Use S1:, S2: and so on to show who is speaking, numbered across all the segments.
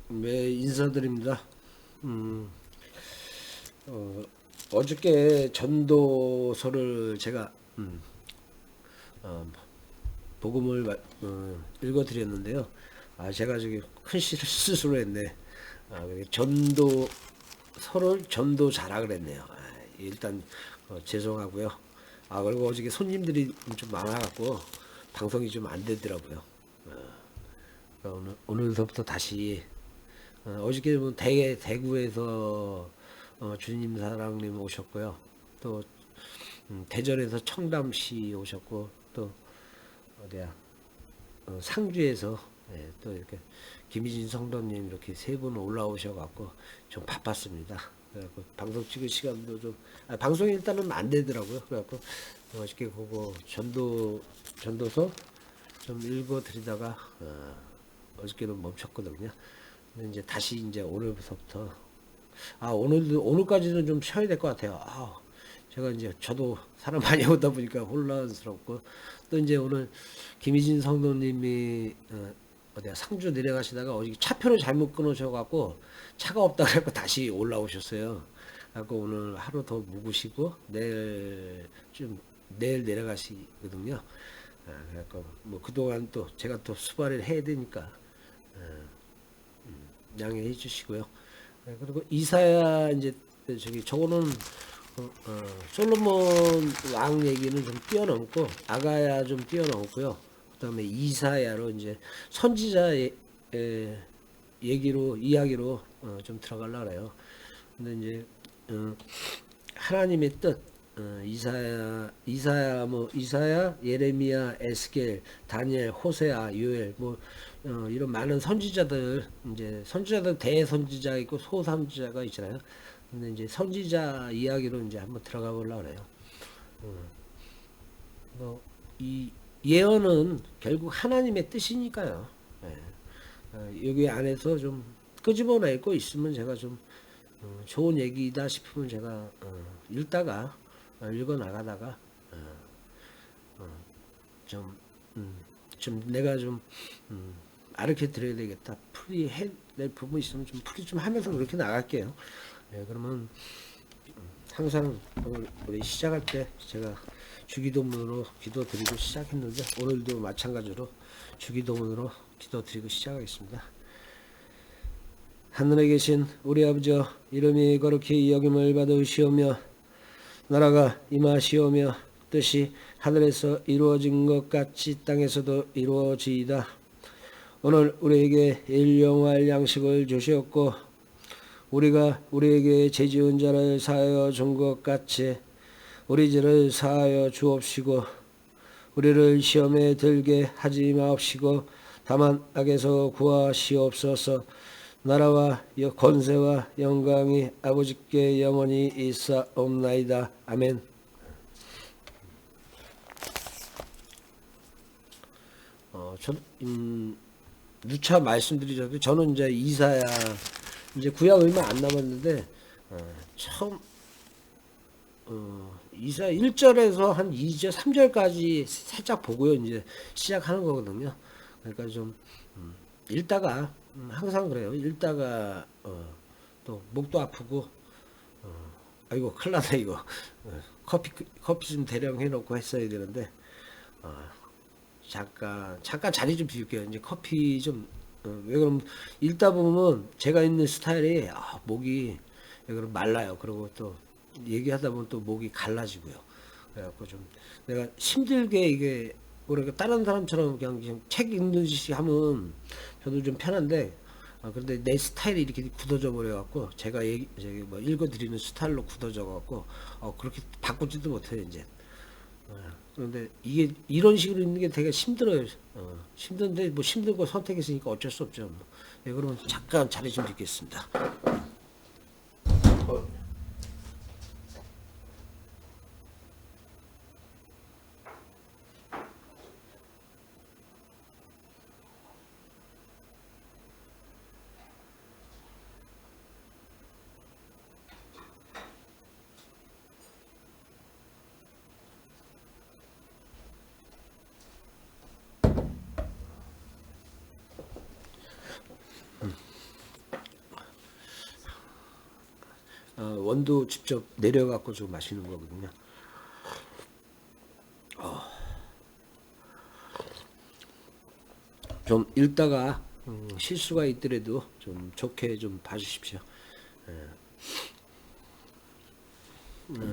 S1: 네, 인사드립니다. 음, 어저께 전도서를 제가 어, 복음을 읽어드렸는데요. 제가 저기 큰 실수를 했네. 전도서를 전도 자라 그랬네요. 일단 죄송하고요. 그리고 어저께 손님들이 좀 많아갖고 방송이 좀 안 되더라고요. 오늘서부터 다시 어저께 뭐 대구에서 주님 사랑님 오셨고요. 또 대전에서 청담시 오셨고 또 어디야 상주에서 또 이렇게 김희진 성도님 이렇게 세 분 올라오셔갖고 좀 바빴습니다. 그래갖고 방송 찍을 시간도 좀 방송이 일단은 안 되더라고요. 그래갖고 어저께 그거 전도서 좀 읽어드리다가 어저께는 멈췄거든요. 근데 이제 다시 이제 오늘부터 오늘까지는 좀 쉬어야 될 것 같아요. 제가 이제 저도 사람 많이 오다 보니까 혼란스럽고 또 이제 오늘 김희진 성도님이 어디야 상주 내려가시다가 어디 차표를 잘못 끊으셔갖고 차가 없다 그래갖고 다시 올라오셨어요. 그래갖고 오늘 하루 더 묵으시고 내일 내려가시거든요. 그래갖고 뭐 그동안 또 제가 또 수발을 해야 되니까 양해해 주시고요. 그리고 이사야 이제 저기 저거는 솔로몬 왕 얘기는 좀 뛰어넘고 아가야 좀 뛰어넘고요. 그다음에 이사야로 이제 선지자 얘기로 이야기로 좀 들어가려고 그래요. 근데 이제 하나님의 뜻 이사야, 예레미야, 에스겔, 다니엘, 호세아, 요엘 이런 많은 선지자들 이제 선지자들 대선지자 있고 소선지자가 있잖아요. 근데 이제 선지자 이야기로 이제 한번 들어가 보려고 그래요. 이 예언은 결국 하나님의 뜻이니까요. 예. 여기 안에서 좀 끄집어내고 있으면 제가 좀 좋은 얘기다 싶으면 제가 읽다가 읽어 나가다가 좀, 좀 내가 좀 가르쳐 드려야 되겠다. 풀이해 낼 부분 있으면 좀 풀이 좀 하면서 그렇게 나갈게요. 그러면 항상 우리 시작할 때 제가 주기도문으로 기도 드리고 시작했는데 오늘도 마찬가지로 주기도문으로 기도 드리고 시작하겠습니다. 하늘에 계신 우리 아버지여 이름이 거룩히 여김을 받으시오며 나라가 임하시오며 뜻이 하늘에서 이루어진 것 같이 땅에서도 이루어지이다. 오늘 우리에게 일용할 양식을 주시옵고 우리가 우리에게 죄지은 자를 사하여 준 것 같이 우리 죄를 사하여 주옵시고 우리를 시험에 들게 하지 마옵시고 다만 악에서 구하시옵소서. 나라와 권세와 영광이 아버지께 영원히 있사옵나이다. 아멘. 누차 말씀드리자면 저는 이제 이사야 이제 구약 얼마 안 남았는데 처음 이사야 1절에서 한 2절, 3절까지 살짝 보고요. 이제 시작하는 거거든요. 그러니까 좀 읽다가 항상 그래요. 읽다가 또 목도 아프고 아이고 큰일 났네 이거 커피 좀 대량 해놓고 했어야 되는데 잠깐 자리 좀 비울게요. 이제 커피 좀 왜 그러면 읽다 보면 제가 있는 스타일이 목이 왜 그럼 말라요. 그리고 또 얘기하다 보면 또 목이 갈라지고요. 그래갖고 좀 내가 힘들게 이게 뭐랄까 다른 사람처럼 그냥 책 읽는듯이 하면 저도 좀 편한데 그런데 내 스타일이 이렇게 굳어져 버려갖고 제가 저기 뭐 읽어드리는 스타일로 굳어져 갖고 그렇게 바꾸지도 못해요 이제. 그런데 이게 이런 식으로 있는 게 되게 힘들어요. 힘든데 뭐 힘든 거 선택했으니까 어쩔 수 없죠. 그러면 잠깐 자리 좀 비겠습니다. 원두 직접 내려갖고 좀 마시는 거거든요. 좀 읽다가 실수가 있더라도 좀 좋게 좀 봐주십시오.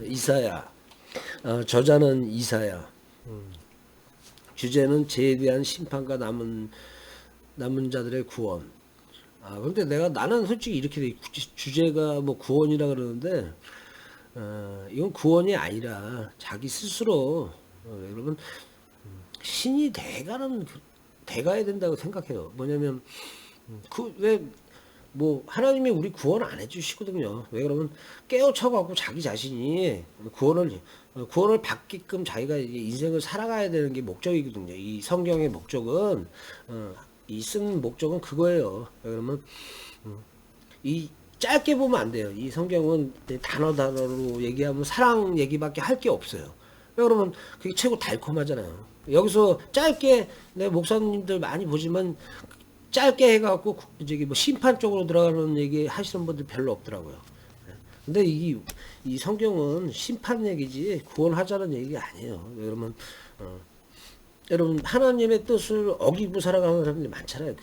S1: 이사야, 저자는 이사야. 주제는 죄에 대한 심판과 남은 자들의 구원. 근데 나는 솔직히 이렇게 돼. 주제가 뭐 구원이라 그러는데, 이건 구원이 아니라 자기 스스로, 여러분, 신이 돼가야 된다고 생각해요. 뭐냐면, 뭐 하나님이 우리 구원 안 해주시거든요. 왜 그러면 깨우쳐갖고 자기 자신이 구원을 받게끔 자기가 이제 인생을 살아가야 되는 게 목적이거든요. 이 성경의 목적은 이 쓴 목적은 그거예요. 왜 그러면 이 짧게 보면 안 돼요. 이 성경은 단어로 얘기하면 사랑 얘기밖에 할 게 없어요. 왜 그러면 그게 최고 달콤하잖아요. 여기서 짧게 내 목사님들 많이 보지만 짧게 해갖고 저기 뭐 심판 쪽으로 들어가는 얘기 하시는 분들 별로 없더라고요. 근데 이 성경은 심판 얘기지 구원하자는 얘기가 아니에요. 여러분, 여러분 하나님의 뜻을 어기고 살아가는 사람들이 많잖아요.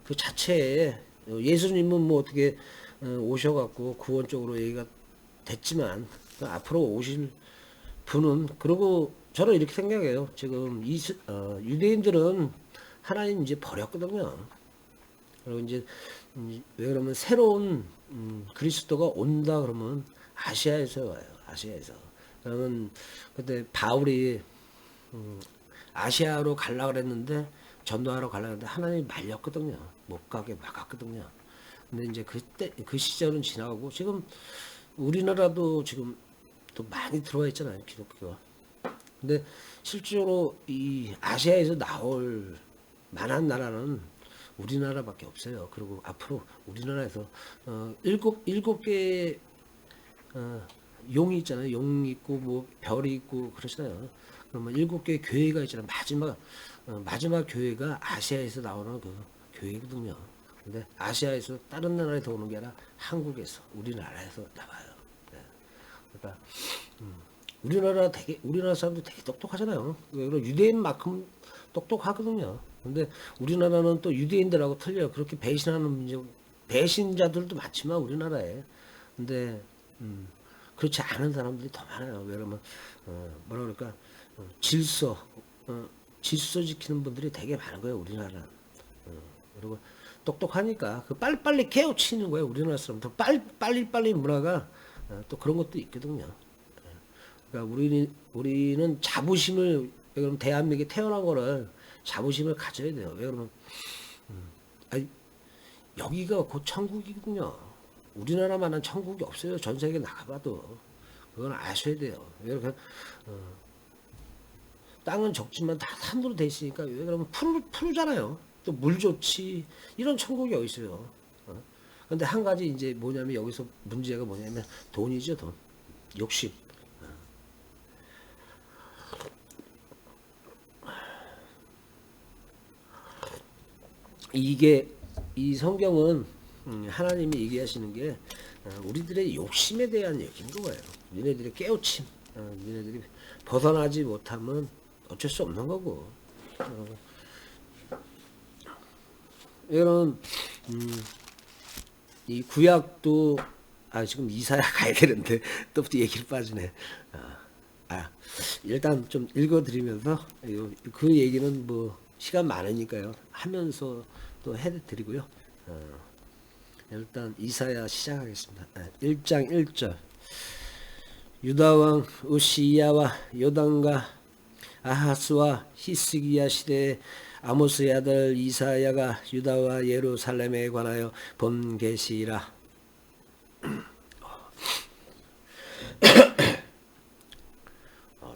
S1: 그 자체에 예수님은 뭐 어떻게 오셔갖고 구원 쪽으로 얘기가 됐지만 앞으로 오실 분은 그리고 저는 이렇게 생각해요. 지금 유대인들은 하나님 이제 버렸거든요. 그리고 이제 왜 그러면 새로운 그리스도가 온다 그러면 아시아에서 와요. 아시아에서. 그러면 그때 바울이 아시아로 갈라 그랬는데 전도하러 갈라 그랬는데 하나님이 말렸거든요. 못 가게 막았거든요. 근데 이제 그때 그 시절은 지나가고 지금 우리나라도 지금 또 많이 들어와 있잖아요. 기독교가. 근데 실제로 이 아시아에서 나올 만한 나라는 우리나라밖에 없어요. 그리고 앞으로 우리나라에서 일곱 개 용이 있잖아요. 용 있고 뭐 별이 있고 그러잖아요. 그러면 7개 교회가 있잖아요. 마지막 교회가 아시아에서 나오는 그 교회거든요. 근데 아시아에서 다른 나라에서 오는 게 아니라 한국에서 우리나라에서 나와요. 네. 그러니까 우리나라 사람들 되게 똑똑하잖아요. 그리고 유대인만큼 똑똑하거든요. 근데 우리나라는 또 유대인들하고 틀려요. 그렇게 배신자들도 많지만 우리나라에. 근데 그렇지 않은 사람들이 더 많아요. 왜냐면 뭐라 그럴까 질서 지키는 분들이 되게 많은 거예요. 우리나라는. 그리고 똑똑하니까 그 빨리빨리 깨우치는 거예요. 우리나라 사람들 빨리 문화가 또 그런 것도 있거든요. 그러니까 우리는 자부심을 그럼 대한민국에 태어난 거를 자부심을 가져야 돼요. 왜 그러면 여기가 곧 천국이군요. 우리나라만한 천국이 없어요. 전 세계 나가봐도 그건 아셔야 돼요. 왜 그러면 땅은 적지만 다 산으로 돼 있으니까 왜 그러면 푸르잖아요. 또 물 좋지 이런 천국이 어디 있어요. 근데 한 가지 이제 뭐냐면 여기서 문제가 뭐냐면 돈이죠. 돈 욕심. 이 성경은 하나님이 얘기하시는 게 우리들의 욕심에 대한 얘기인 거예요. 니네들의 깨우침, 니네들이 벗어나지 못하면 어쩔 수 없는 거고. 이런 이 구약도 지금 이사야 가야 되는데 또 얘기를 빠지네. 일단 좀 읽어드리면서 그 얘기는 뭐 시간 많으니까요 하면서 또 해드리고요. 일단 이사야 시작하겠습니다. 1장 1절 유다왕 우시야와 요담과 아하스와 히스기야 시대에 아모스의 아들 이사야가 유다와 예루살렘에 관하여 본 계시라.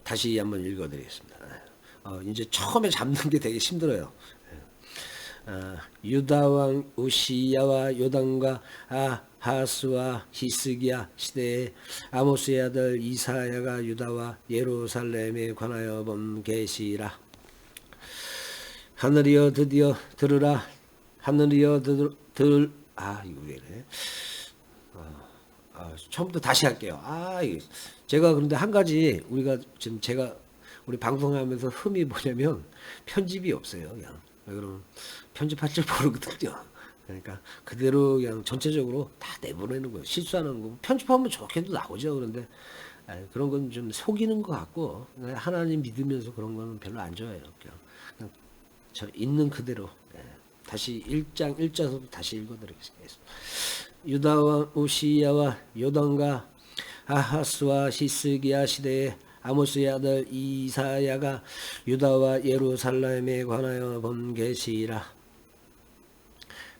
S1: 다시 한번 읽어드리겠습니다. 이제 처음에 잡는 게 되게 힘들어요. 유다왕 우시야와 요담과 아하스와 히스기야 시대에 아모스의 아들 이사야가 유다와 예루살렘에 관하여 본 계시라. 하늘이여 드디어 들으라. 하늘이여 이거 왜래? 처음부터 다시 할게요. 제가 그런데 한 가지 우리가 지금 우리 방송하면서 흠이 뭐냐면 편집이 없어요. 그냥 그러면 편집할 줄 모르거든요. 그러니까 그대로 그냥 전체적으로 다 내보내는 거예요. 실수하는 거 편집하면 좋게도 나오죠. 그런데 그런 건 좀 속이는 것 같고 하나님 믿으면서 그런 거는 별로 안 좋아해요. 그냥 저 있는 그대로 다시 1장 1절부터 다시 읽어드리겠습니다. 유다와 우시야와 요단과 아하스와 히스기야 시대에 아모스의 아들 이사야가 유다와 예루살렘에 관하여 본 계시라.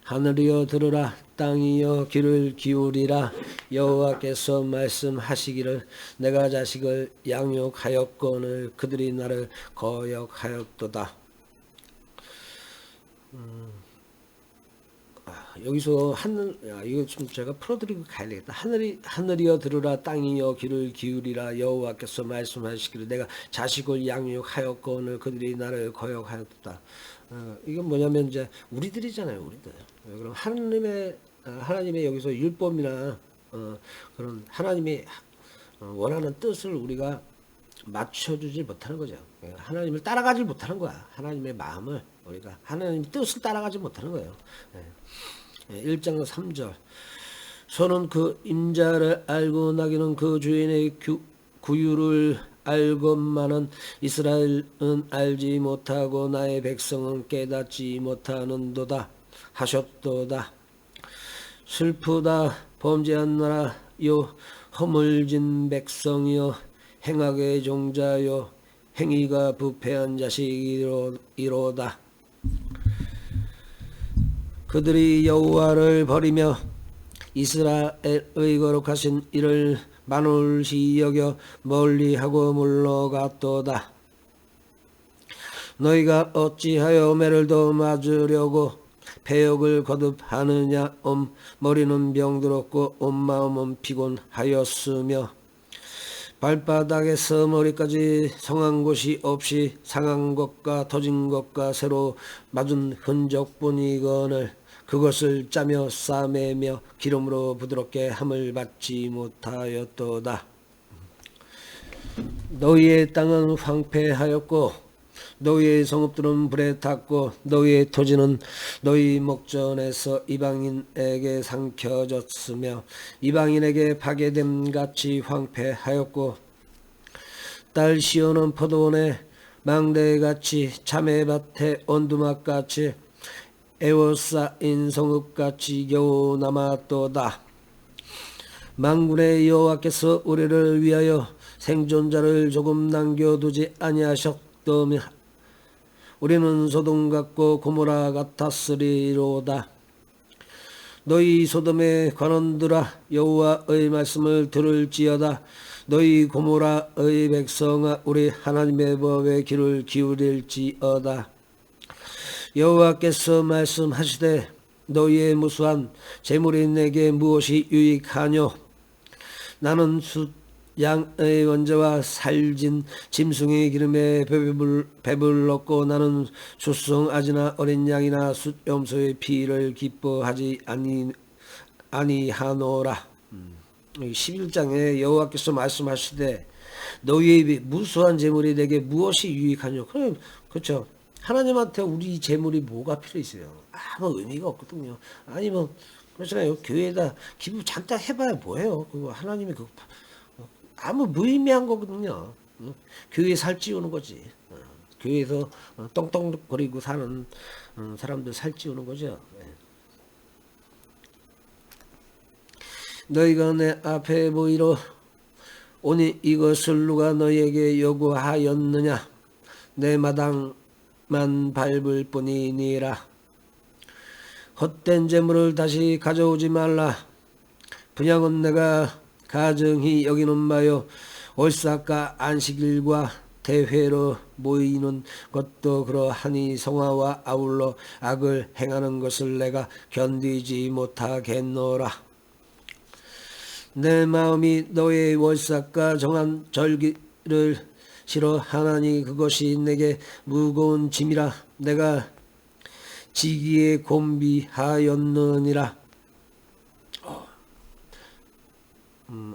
S1: 하늘이여 들으라, 땅이여 귀를 기울이라. 여호와께서 말씀하시기를 내가 자식을 양육하였거늘 그들이 나를 거역하였도다. 여기서 이거 좀 제가 풀어드리고 가야 되겠다. 하늘이여 들으라, 땅이여 귀를 기울이라. 여호와께서 말씀하시기를 내가 자식을 양육하였거늘 그들이 나를 거역하였다. 이건 뭐냐면 이제 우리들이잖아요, 우리들. 그럼 하나님의 여기서 율법이나 그런 하나님이 원하는 뜻을 우리가 맞춰주지 못하는 거죠. 하나님을 따라가지 못하는 거야. 하나님의 마음을 우리가 하나님의 뜻을 따라가지 못하는 거예요. 1장 3절 소는 그 임자를 알고 나귀는 그 주인의 구유를 알건만은 이스라엘은 알지 못하고 나의 백성은 깨닫지 못하는도다 하셨도다. 슬프다 범죄한 나라요 허물진 백성이요 행악의 종자요 행위가 부패한 자식이로다. 그들이 여호와를 버리며 이스라엘의 거룩하신 이를 만울시 여겨 멀리하고 물러갔도다. 너희가 어찌하여 매를 더 맞으려고 배역을 거듭하느냐. 머리는 병들었고 온 마음은 피곤하였으며 발바닥에서 머리까지 성한 곳이 없이 상한 것과 터진 것과 새로 맞은 흔적뿐이거늘 그것을 짜며 싸매며 기름으로 부드럽게 함을 받지 못하였도다. 너희의 땅은 황폐하였고 너희의 성읍들은 불에 탔고 너희의 토지는 너희 목전에서 이방인에게 삼켜졌으며 이방인에게 파괴됨같이 황폐하였고 딸 시온은 포도원의 망대같이 자매밭의 언두막같이 에워싸인 성읍같이 겨우 남았도다. 만군의 여호와께서 우리를 위하여 생존자를 조금 남겨두지 아니하셨더며 우리는 소돔 같고 고모라 같았으리로다. 너희 소돔의 관원들아 여호와의 말씀을 들을지어다. 너희 고모라의 백성아 우리 하나님의 법에 귀를 기울일지어다. 여호와께서 말씀하시되 너희의 무수한 재물이 내게 무엇이 유익하뇨. 나는 양의 원자와 살진 짐승의 기름에 배불렀고 나는 숫송아지나 어린 양이나 숫염소의 피를 기뻐하지 아니하노라. 11장에 여호와께서 말씀하시되 너희의 무수한 재물이 내게 무엇이 유익하뇨. 그렇죠. 하나님한테 우리 재물이 뭐가 필요 있어요? 아무 의미가 없거든요. 아니면 그렇잖아요. 교회에다 기부 잠깐 해봐야 뭐해요. 그거 하나님이 아무 무의미한 거거든요. 교회 살찌우는 거지. 교회에서 떵떵거리고 사는 사람들 살찌우는 거죠. 너희가 내 앞에 보이러 오니 이것을 누가 너희에게 요구하였느냐. 내 마당만 밟을 뿐이니라. 헛된 재물을 다시 가져오지 말라. 분양은 내가 가증히 여기는 바요 월삭과 안식일과 대회로 모이는 것도 그러하니 성화와 아울러 악을 행하는 것을 내가 견디지 못하겠노라. 내 마음이 너의 월삭과 정한 절기를 싫어하나니 그것이 내게 무거운 짐이라. 내가 지기에 곤비하였느니라.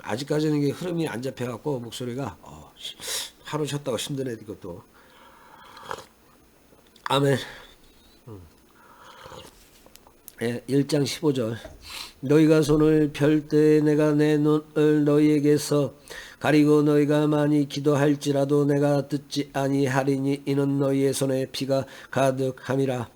S1: 아직까지는 이게 흐름이 안 잡혀갖고 목소리가 하루 쉬었다고 힘드네 이것도. 아멘. 예, 1장 15절. 너희가 손을 펼 때 내가 내 눈을 너희에게서 가리고 너희가 많이 기도할지라도 내가 듣지 아니하리니 이는 너희의 손에 피가 가득함이라.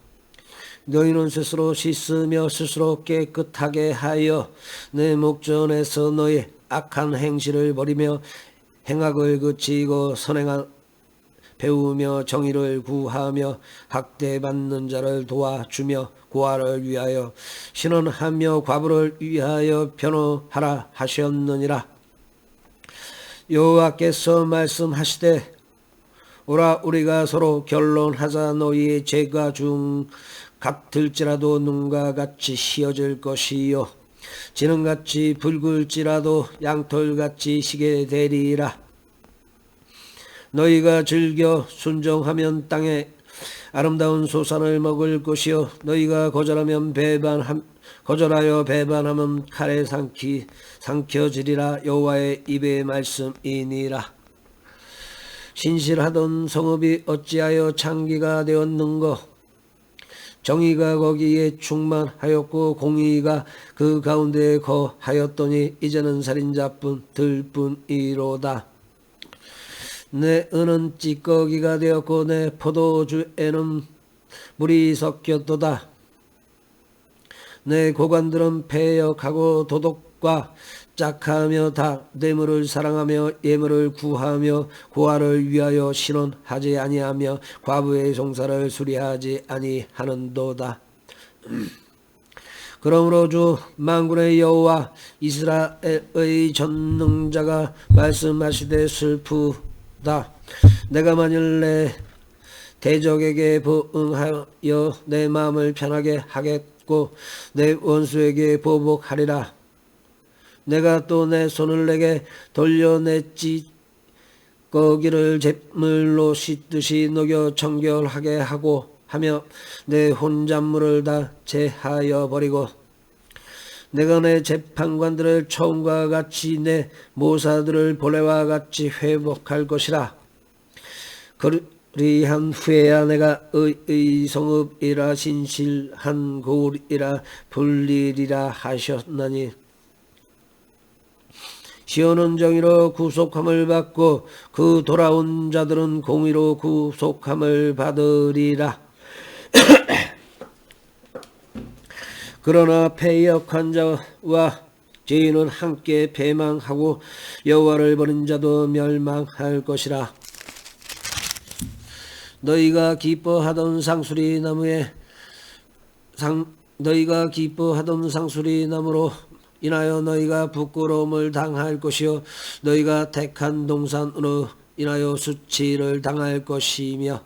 S1: 너희는 스스로 씻으며 스스로 깨끗하게 하여 내 목전에서 너희 악한 행실을 버리며 행악을 그치고 선행한 배우며 정의를 구하며 학대받는 자를 도와주며 고아를 위하여 신원하며 과부를 위하여 변호하라 하셨느니라. 여호와께서 말씀하시되 오라 우리가 서로 결론하자. 너희의 죄가 중 같을지라도 눈과 같이 휘어질 것이요 지능같이 붉을지라도 양털같이 시게 되리라. 너희가 즐겨 순종하면 땅에 아름다운 소산을 먹을 것이요 너희가 거절하여 배반하면 칼에 삼켜지리라. 여호와의 입의 말씀이니라. 신실하던 성읍이 어찌하여 창기가 되었는고. 정의가 거기에 충만하였고 공의가 그 가운데 거하였더니 이제는 살인자뿐 들뿐이로다. 내 은은 찌꺼기가 되었고 내 포도주에는 물이 섞였도다. 내 고관들은 패역하고 도덕과 짝하며 다 뇌물을 사랑하며 예물을 구하며 고아를 위하여 신원하지 아니하며 과부의 송사를 수리하지 아니하는도다. 그러므로 주 만군의 여호와 이스라엘의 전능자가 말씀하시되 슬프다. 내가 만일 내 대적에게 부응하여 내 마음을 편하게 하겠고 내 원수에게 보복하리라. 내가 또 내 손을 내게 돌려냈지. 거기를 잿물로 씻듯이 녹여 청결하게 하고 하며 내 혼잣물을 다 제하여 버리고 내가 내 재판관들을 처음과 같이 내 모사들을 본래와 같이 회복할 것이라. 그리한 후에야 내가 의의 성읍이라 신실한 고울이라 불리리라 하셨나니 시온은 정의로 구속함을 받고 그 돌아온 자들은 공의로 구속함을 받으리라. 그러나 패역한 자와 죄인은 함께 패망하고 여호와를 버린 자도 멸망할 것이라. 너희가 기뻐하던 상수리 나무로 인하여 너희가 부끄러움을 당할 것이요 너희가 택한 동산으로 인하여 수치를 당할 것이며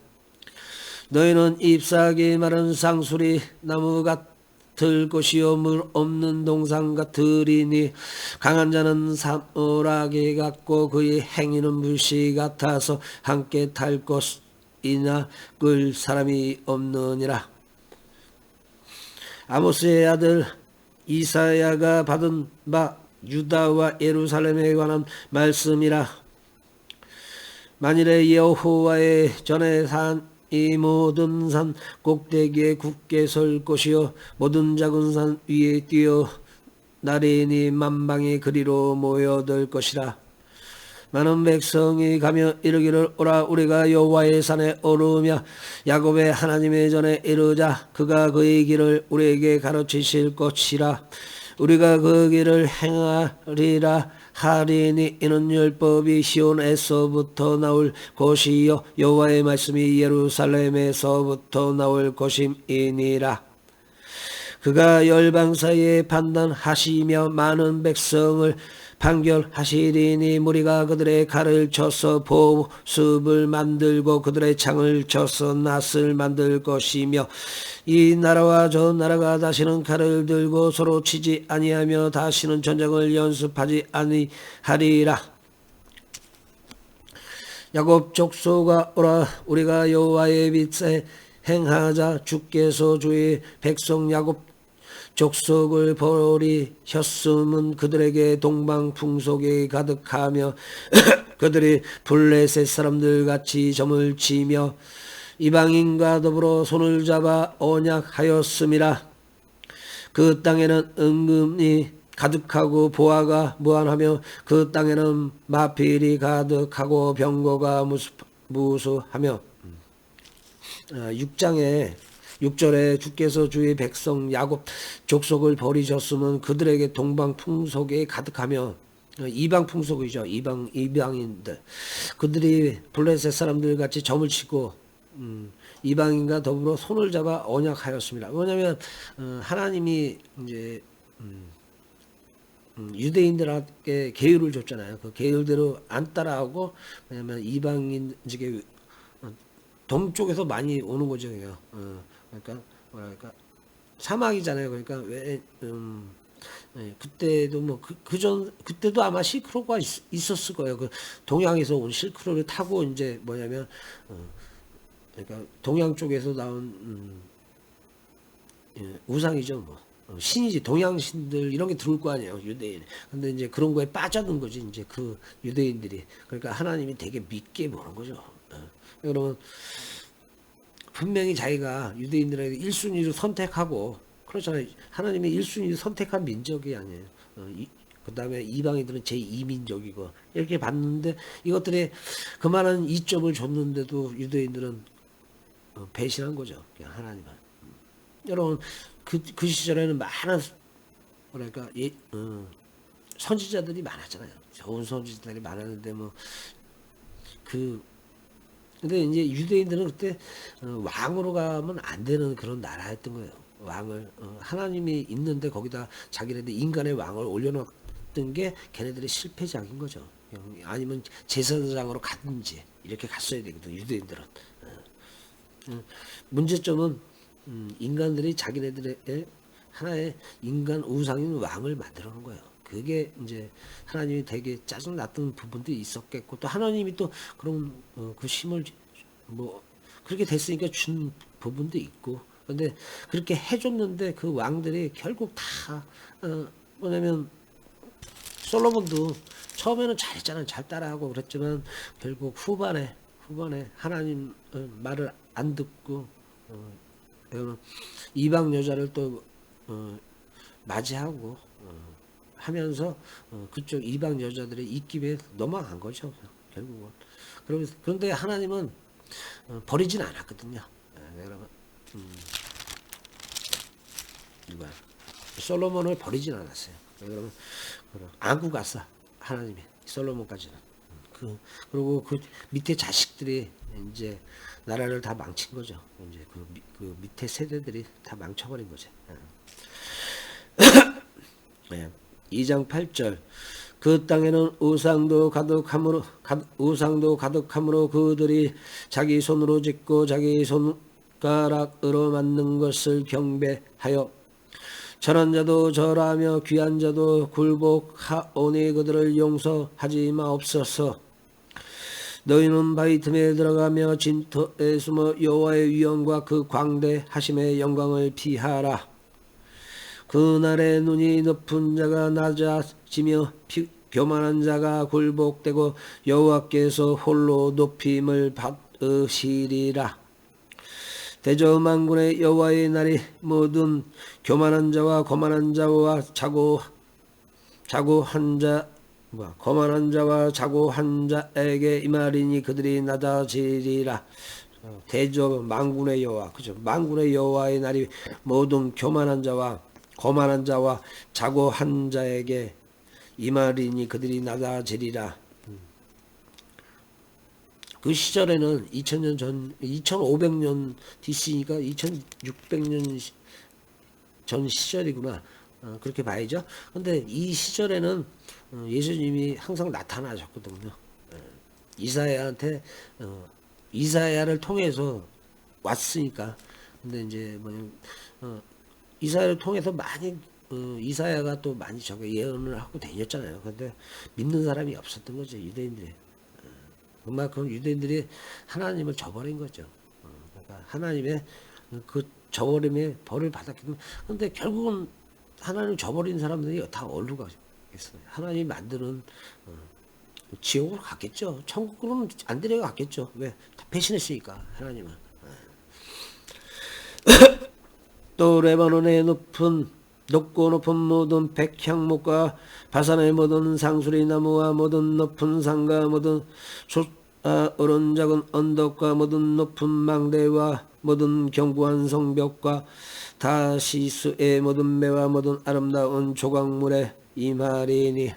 S1: 너희는 잎사귀 마른 상수리 나무 같을 것이요 물 없는 동산 같으리니 강한 자는 산오라기 같고 그의 행위는 물씨 같아서 함께 탈 것이나 끌 사람이 없느니라. 아모스의 아들 이사야가 받은 바 유다와 예루살렘에 관한 말씀이라. 만일에 여호와의 전에 산 이 모든 산 꼭대기에 굳게 설 것이요 모든 작은 산 위에 뛰어 나린이 만방의 그리로 모여들 것이라. 많은 백성이 가며 이르기를 오라 우리가 여호와의 산에 오르며 야곱의 하나님의 전에 이르자. 그가 그의 길을 우리에게 가르치실 것이라. 우리가 그 길을 행하리라 하리니 이는 율법이 시온에서부터 나올 것이요 여호와의 말씀이 예루살렘에서부터 나올 것임이니라. 그가 열방 사이에 판단하시며 많은 백성을 판결하시리니 무리가 그들의 칼을 쳐서 보습을 만들고 그들의 창을 쳐서 낫을 만들 것이며 이 나라와 저 나라가 다시는 칼을 들고 서로 치지 아니하며 다시는 전쟁을 연습하지 아니하리라. 야곱 족속아 오라 우리가 여호와의 빛에 행하자. 주께서 주의 백성 야곱 족속을 버리셨음은 그들에게 동방풍속이 가득하며 그들이 블레셋 사람들 같이 점을 치며 이방인과 더불어 손을 잡아 언약하였음이라. 그 땅에는 은금이 가득하고 보화가 무한하며 그 땅에는 마필이 가득하고 병거가 무수하며. 6장에 6절에 주께서 주의 백성 야곱 족속을 버리셨으면 그들에게 동방 풍속에 가득하며. 이방 풍속이죠. 이방인들. 그들이 블레셋 사람들 같이 점을 치고 이방인과 더불어 손을 잡아 언약하였습니다. 뭐냐면 하나님이 이제 유대인들에게 계율을 줬잖아요. 그 계율대로 안 따라하고, 왜냐면 이방인 중에 동쪽에서 많이 오는 거죠. 그러니까 뭐랄까 사막이잖아요. 그러니까 왜 그때도 뭐 그때도 아마 실크로드가 있었을 거예요. 그 동양에서 온 실크로드를 타고 이제 뭐냐면 그러니까 동양 쪽에서 나온 우상이죠. 뭐 신이지. 동양 신들 이런 게 들어올 거 아니에요. 유대인. 근데 이제 그런 거에 빠져든 거지. 이제 그 유대인들이. 그러니까 하나님이 되게 믿게 보는 거죠. 그러면 분명히 자기가 유대인들에게 1순위로 선택하고, 그렇잖아요. 하나님이 1순위로 선택한 민족이 아니에요. 그 다음에 이방인들은 제2민족이고 이렇게 봤는데, 이것들이 그만한 이점을 줬는데도 유대인들은 배신한 거죠. 그냥 하나님을. 여러분 그 시절에는 많은 뭐랄까 선지자들이 많았잖아요. 좋은 선지자들이 많았는데 근데 이제 유대인들은 그때 왕으로 가면 안 되는 그런 나라였던 거예요. 왕을 하나님이 있는데 거기다 자기네들 인간의 왕을 올려놓았던 게 걔네들의 실패작인 거죠. 아니면 제사장으로 가든지 이렇게 갔어야 되거든. 유대인들은. 문제점은 인간들이 자기네들의 하나의 인간 우상인 왕을 만들어 놓은 거예요. 그게 이제 하나님이 되게 짜증 났던 부분도 있었겠고, 또 하나님이 또 그런 그 힘을 뭐 그렇게 됐으니까 준 부분도 있고. 근데 그렇게 해줬는데 그 왕들이 결국 다 뭐냐면 솔로몬도 처음에는 잘했잖아요. 잘 따라하고 그랬지만 결국 후반에 하나님 말을 안 듣고 이방 여자를 또 맞이하고 하면서 그쪽 이방 여자들의 입김에 넘어간 거죠. 결국은. 그런데 하나님은 버리진 않았거든요. 여러분, 누가 솔로몬을 버리진 않았어요. 여러분, 안고 갔어. 하나님이 솔로몬까지는. 그리고 그 밑에 자식들이 이제 나라를 다 망친 거죠. 이제 그 밑에 세대들이 다 망쳐버린 거죠. 2장 8절. 그 땅에는 우상도 가득함으로 그들이 자기 손으로 짓고 자기 손가락으로 만든 것을 경배하여 전한 자도 절하며 귀한 자도 굴복하오니 그들을 용서하지 마옵소서. 너희는 바위 틈에 들어가며 진토에 숨어 여호와의 위엄과 그 광대하심의 영광을 피하라. 그날에 눈이 높은 자가 낮아지며 교만한 자가 굴복되고 여호와께서 홀로 높임을 받으시리라. 대저만군의 여호와의 날이 모든 교만한 자와 거만한 자와 거만한 자와 자고한 자에게 임하리니 그들이 낮아지리라. 대저 만군의 여호와, 그죠? 만군의 여호와의 날이 모든 교만한 자와 거만한 자와 자고한 자에게 임하리니 그들이 낮아지리라. 그 시절에는 2000년 전, 2500년 DC니까 2600년 전 시절이구나. 그렇게 봐야죠. 근데 이 시절에는 예수님이 항상 나타나셨거든요. 이사야한테 이사야를 통해서 왔으니까. 근데 이제 이사야를 통해서 많이 이사야가 또 많이 저게 예언을 하고 다녔잖아요. 근데 믿는 사람이 없었던 거죠. 유대인들이. 그만큼 유대인들이 하나님을 저버린 거죠. 그러니까 하나님의 그 저버림의 벌을 받았기 때문에. 근데 결국은 하나님을 저버린 사람들이 다 어디로 가겠어요? 하나님이 만드는 지옥으로 갔겠죠. 천국으로는 안 데려갔겠죠. 왜? 다 배신했으니까 하나님은. 또 레바논의 높고 높은 모든 백향목과 바산의 모든 상수리 나무와 모든 높은 산과 모든 오른 작은 언덕과 모든 높은 망대와 모든 견고한 성벽과 다시스의 모든 매와 모든 아름다운 조각물에 임하리니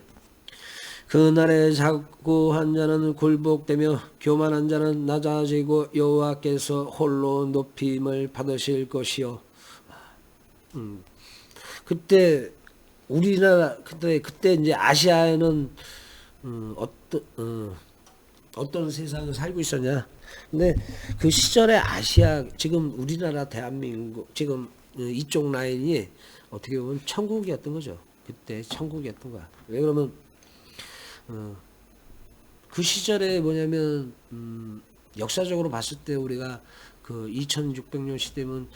S1: 그날에 자고한 자는 굴복되며 교만한 자는 낮아지고 여호와께서 홀로 높임을 받으실 것이요. 그때 우리나라 그때 이제 아시아에는 어떤 세상을 살고 있었냐? 근데 그 시절에 아시아 지금 우리나라 대한민국 지금 이쪽 라인이 어떻게 보면 천국이었던 거죠. 그때 천국이었던 거야. 왜 그러면 그 시절에 뭐냐면 역사적으로 봤을 때 우리가 그 2600년 시대면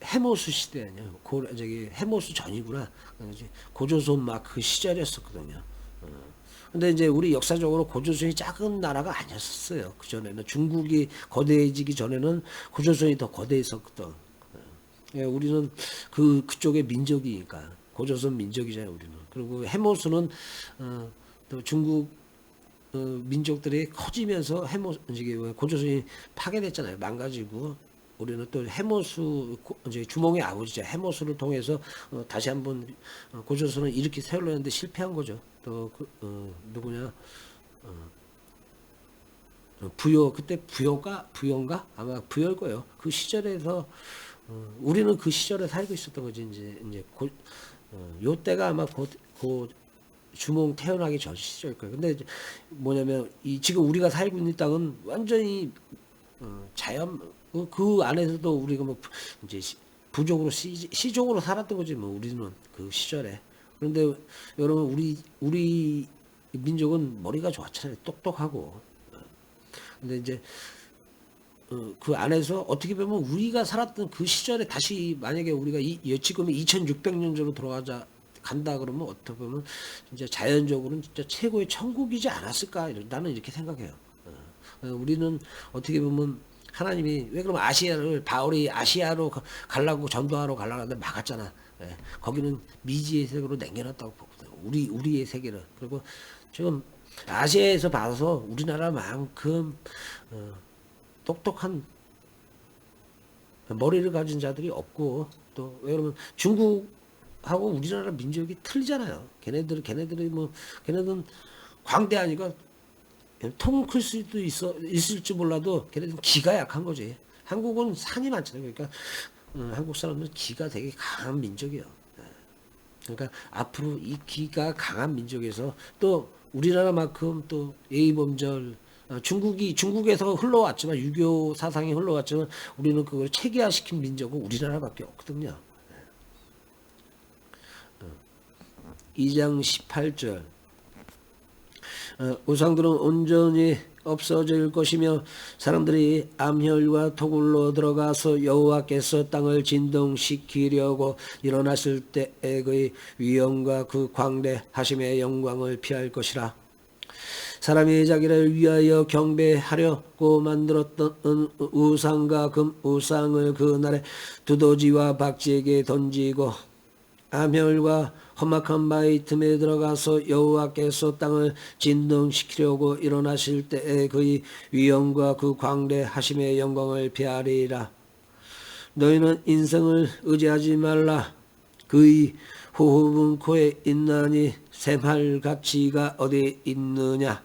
S1: 해모수 시대 아니야. 저기 해모수 전이구나. 고조선 막 그 시절이었었거든요. 근데 이제 우리 역사적으로 고조선이 작은 나라가 아니었어요. 그 전에는 중국이 거대해지기 전에는 고조선이 더 거대했었거든. 예, 우리는 그쪽의 민족이니까 고조선 민족이잖아요. 우리는. 그리고 해모수는 또 중국 민족들이 커지면서 고조선이 파괴됐잖아요. 망가지고. 우리는 또 해모수 이제 주몽의 아버지죠. 해모수를 통해서 다시 한번 고조선을 이렇게 세우려는데 실패한 거죠. 또 누구냐 그때 부여인가 아마 부여일 거예요. 그 시절에서 우리는 그 시절에 살고 있었던 거지. 이제 요 때가 아마 주몽 태어나기 전 시절일 거예요. 근데 뭐냐면 지금 우리가 살고 있는 땅은 완전히 자연 그 안에서도 우리가 뭐 이제 부족으로 시족으로 살았던 거지 뭐 우리는 그 시절에. 그런데 여러분 우리 민족은 머리가 좋았잖아요. 똑똑하고. 근데 이제 그 안에서 어떻게 보면 우리가 살았던 그 시절에 다시 만약에 우리가 지금 2600년 전으로 간다 그러면 어떻게 보면 진짜 자연적으로는 진짜 최고의 천국이지 않았을까 나는 이렇게 생각해요. 우리는 어떻게 보면 하나님이 왜 그러면 바울이 아시아로 가려고 전도하러 가려고 하는데 막았잖아. 예, 거기는 미지의 세계로 남겨놨다고 보거든. 우리의 세계를. 그리고 지금 아시아에서 봐서 우리나라만큼 똑똑한 머리를 가진 자들이 없고 또 왜 그러면 중국하고 우리나라 민족이 틀리잖아요. 걔네들은 광대하니까 통은 클 수도 있을지 몰라도 걔네들은 기가 약한 거지. 한국은 산이 많잖아요. 그러니까 한국 사람들은 기가 되게 강한 민족이에요. 그러니까 앞으로 이 기가 강한 민족에서 또 우리나라만큼 또 예의범절 중국에서 흘러왔지만 유교 사상이 흘러왔지만 우리는 그걸 체계화시킨 민족은 우리나라밖에 없거든요. 2장 18절 우상들은 온전히 없어질 것이며 사람들이 암혈과 토굴로 들어가서 여호와께서 땅을 진동시키려고 일어났을 때의 그의 위엄과 그 광대하심의 영광을 피할 것이라. 사람이 자기를 위하여 경배하려고 만들었던 우상과 금우상을 그날에 두더지와 박쥐에게 던지고 암혈과 험악한 바위 틈에 들어가서 여호와께서 땅을 진동시키려고 일어나실 때에 그의 위엄과 그 광대하심의 영광을 피하리라. 너희는 인생을 의지하지 말라. 그의 호흡은 코에 있나니 샘할 가치가 어디에 있느냐.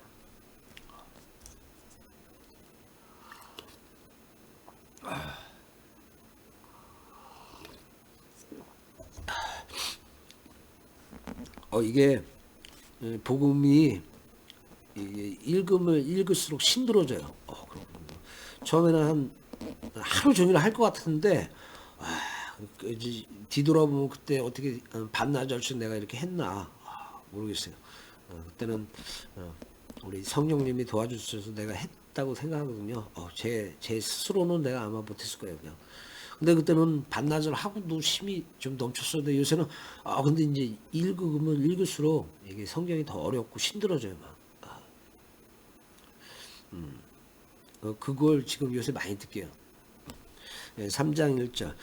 S1: 이게 복음이 읽을수록 힘들어져요. 처음에는 한 하루 종일 할 것 같은데 뒤돌아보면 그때 어떻게 반나절씩 내가 이렇게 했나 모르겠어요. 그때는 우리 성령님이 도와주셔서 내가 했다고 생각하거든요. 제 스스로는 내가 아마 못했을 거예요. 그냥. 근데 그때는 반나절 하고도 힘이 좀 넘쳤었는데 요새는 근데 이제 읽으면 읽을수록 이게 성경이 더 어렵고 힘들어져요 막. 그걸 지금 요새 많이 듣게요. 3장 1절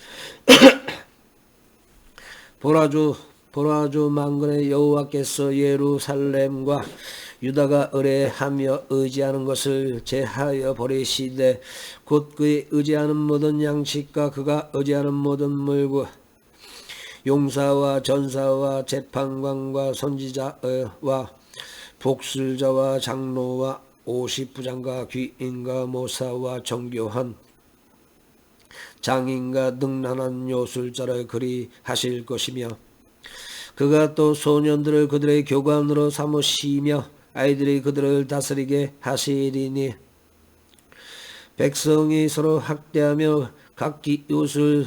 S1: 보라주 만군의 여호와께서 예루살렘과 유다가 의뢰하며 의지하는 것을 제하여 버리시되 곧 그의 의지하는 모든 양식과 그가 의지하는 모든 물과 용사와 전사와 재판관과 선지자와 복술자와 장로와 오십부장과 귀인과 모사와 정교한 장인과 능란한 요술자를 그리하실 것이며 그가 또 소년들을 그들의 교관으로 삼으시며 아이들이 그들을 다스리게 하시리니 백성이 서로 학대하며 각기 이웃을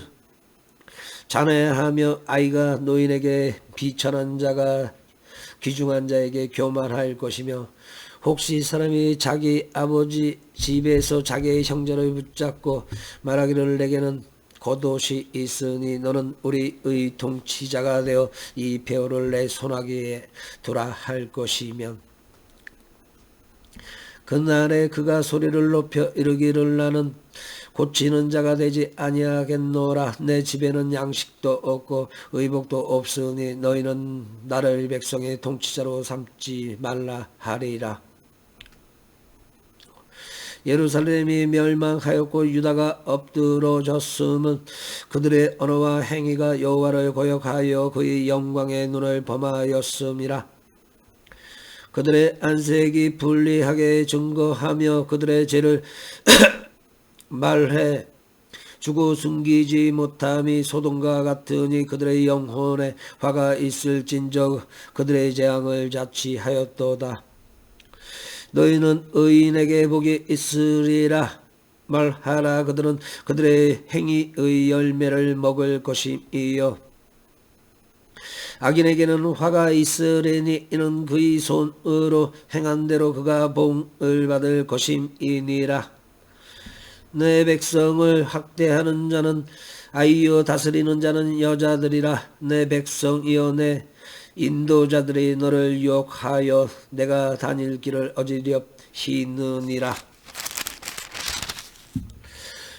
S1: 잔해하며 아이가 노인에게 비천한 자가 귀중한 자에게 교만할 것이며 혹시 사람이 자기 아버지 집에서 자기의 형제를 붙잡고 말하기를 내게는 겉옷이 있으니 너는 우리의 통치자가 되어 이 배후를 내 손아귀에 두라 할 것이면 그날에 그가 소리를 높여 이르기를 나는 고치는 자가 되지 아니하겠노라. 내 집에는 양식도 없고 의복도 없으니 너희는 나를 백성의 통치자로 삼지 말라 하리라. 예루살렘이 멸망하였고 유다가 엎드러졌음은 그들의 언어와 행위가 여호와를 거역하여 그의 영광의 눈을 범하였음이라. 그들의 안색이 불리하게 증거하며 그들의 죄를 말해 주고 숨기지 못함이 소돔과 같으니 그들의 영혼에 화가 있을진저 그들의 재앙을 자취하였도다. 너희는 의인에게 복이 있으리라 말하라. 그들은 그들의 행위의 열매를 먹을 것이며 악인에게는 화가 있으리니 이는 그의 손으로 행한 대로 그가 복을 받을 것임이니라. 내 백성을 학대하는 자는 아이여 다스리는 자는 여자들이라. 내 백성이여 내 인도자들이 너를 유혹하여 내가 다닐 길을 어지럽히느니라.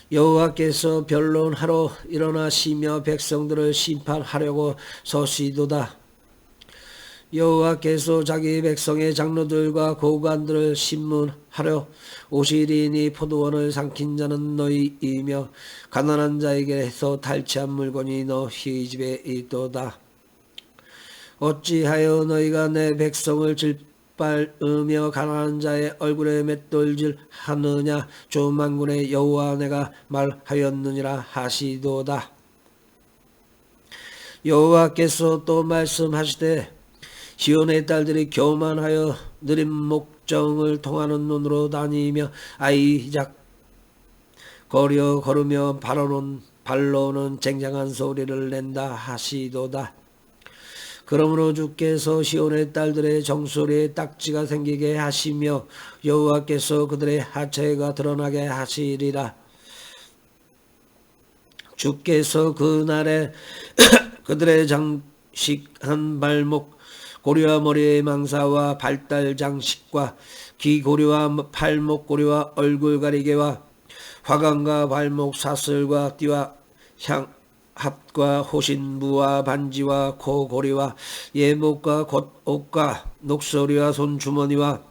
S1: 여호와께서 변론하러 일어나시며 백성들을 심판하려고 서시도다. 여호와께서 자기 백성의 장로들과 고관들을 심문하려 오시리니 포도원을 삼킨 자는 너희이며 가난한 자에게서 탈취한 물건이 너희 집에 있도다. 어찌하여 너희가 내 백성을 짓밟으며 가난한 자의 얼굴에 맷돌질 하느냐. 주 만군의 여호와 내가 말하였느니라 하시도다. 여호와께서 또 말씀하시되 시온의 딸들이 교만하여 느린 목정을 통하는 눈으로 다니며 아이작 거려 걸으며 발로는 쟁쟁한 소리를 낸다 하시도다. 그러므로 주께서 시온의 딸들의 정수리에 딱지가 생기게 하시며 여호와께서 그들의 하체가 드러나게 하시리라. 주께서 그날에 그들의 장식한 발목 고리와 머리의 망사와 발달 장식과 귀고리와 팔목 고리와 얼굴 가리개와 화관과 발목 사슬과 띠와 합과 호신부와 반지와 코고리와 예복과 겉옷과 녹소리와 손주머니와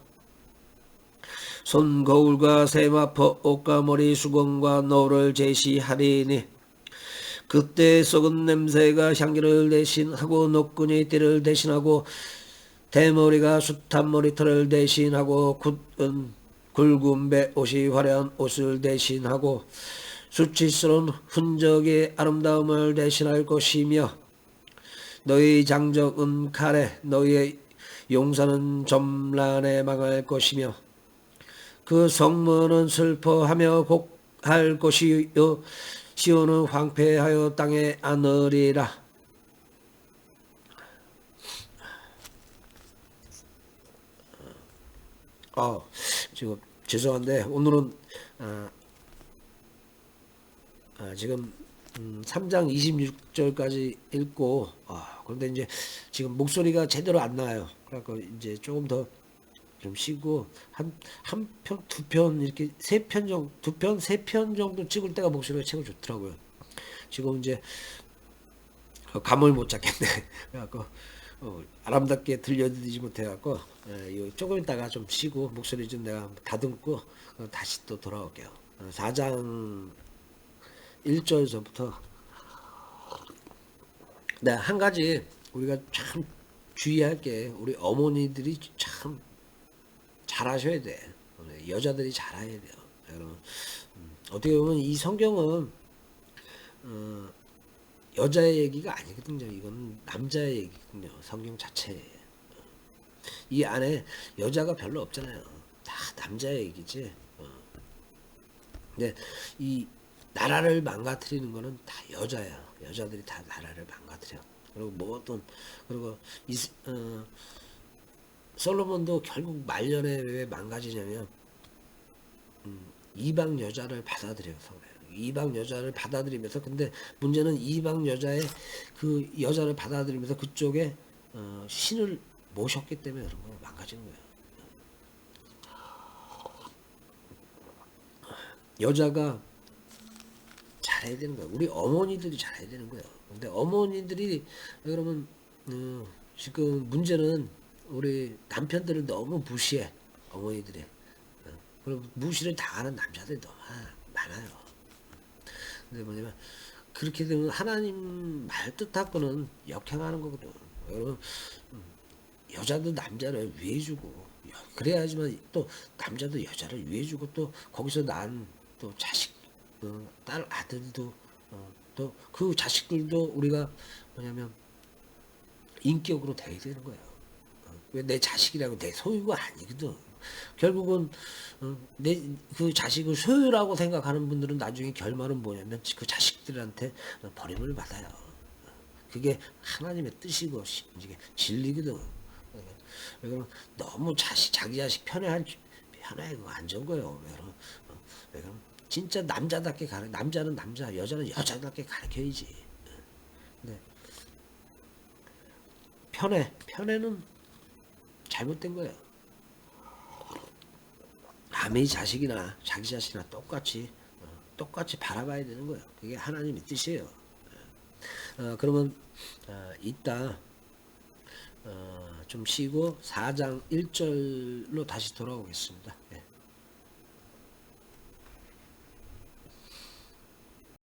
S1: 손거울과 세마포 옷과 머리 수건과 노를 제시하리니 그때 썩은 냄새가 향기를 대신하고 노끈이 띠를 대신하고 대머리가 숱한 머리털을 대신하고 굵은 배옷이 화려한 옷을 대신하고 수치스러운 흔적의 아름다움을 대신할 것이며 너희 장정은 칼에 너희의 용사는 점란에 망할 것이며 그 성문은 슬퍼하며 곡할 것이요 시온은 황폐하여 땅에 안으리라. 지금 죄송한데 오늘은 지금 3장 26절까지 읽고, 그런데 이제 지금 목소리가 제대로 안 나요. 그래갖고 이제 조금 더 좀 쉬고, 한 편, 두 편, 이렇게 세 편 정도, 두 편, 세 편 정도 찍을 때가 목소리가 최고 좋더라고요. 지금 이제 감을 못 잡겠네. 그래갖고, 아름답게 들려드리지 못해갖고, 이거 조금 있다가 좀 쉬고, 목소리 좀 내가 다듬고, 다시 또 돌아올게요. 4장 1절서부터 네, 한 가지 우리가 참 주의할 게 우리 어머니들이 참 잘하셔야 돼. 여자들이 잘해야 돼요. 여러분 어떻게 보면 이 성경은 어, 여자의 얘기가 아니거든요. 이건 남자의 얘기거든요. 성경 자체에 이 안에 여자가 별로 없잖아요. 다 남자의 얘기지. 근데 이 나라를 망가뜨리는 거는 다 여자야. 여자들이 다 나라를 망가뜨려. 그리고 뭐 어떤 그리고 솔로몬도 결국 말년에 왜 망가지냐면 이방 여자를 받아들여서 그래요. 이방 여자를 받아들이면서 근데 문제는 이방 여자의 그 여자를 받아들이면서 그쪽에 신을 모셨기 때문에 그런 거 망가지는 거예요. 여자가 잘해야 되는 거예요. 우리 어머니들이 잘해야 되는 거예요. 근데 어머니들이 그러면 지금 문제는 우리 남편들을 너무 무시해. 어머니들이. 그리고 무시를 당하는 남자들이 너무 많아요. 근데 뭐냐면 그렇게 되면 하나님 말 뜻하고는 역행하는 거거든. 여러분 여자도 남자를 위해주고 그래야지만 또 남자도 여자를 위해주고 또 거기서 난 또 자식 딸 아들도 또 그 자식들도 우리가 뭐냐면 인격으로 대해야 되는 거예요. 왜 내 자식이라고 내 소유가 아니거든. 결국은 내 그 자식을 소유라고 생각하는 분들은 나중에 결말은 뭐냐면 그 자식들한테 버림을 받아요. 그게 하나님의 뜻이고 이게 진리거든. 왜 그러면 너무 자기 자식 편해 그거 안 좋은 거예요. 왜 그러면 진짜 남자답게 남자는 남자, 여자는 여자답게 가르쳐야지. 근데 편애는 잘못된 거예요. 남의 자식이나 자기 자식이나 똑같이 바라봐야 되는 거예요. 그게 하나님의 뜻이에요. 그러면 이따 좀 쉬고 4장 1절로 다시 돌아오겠습니다. 예.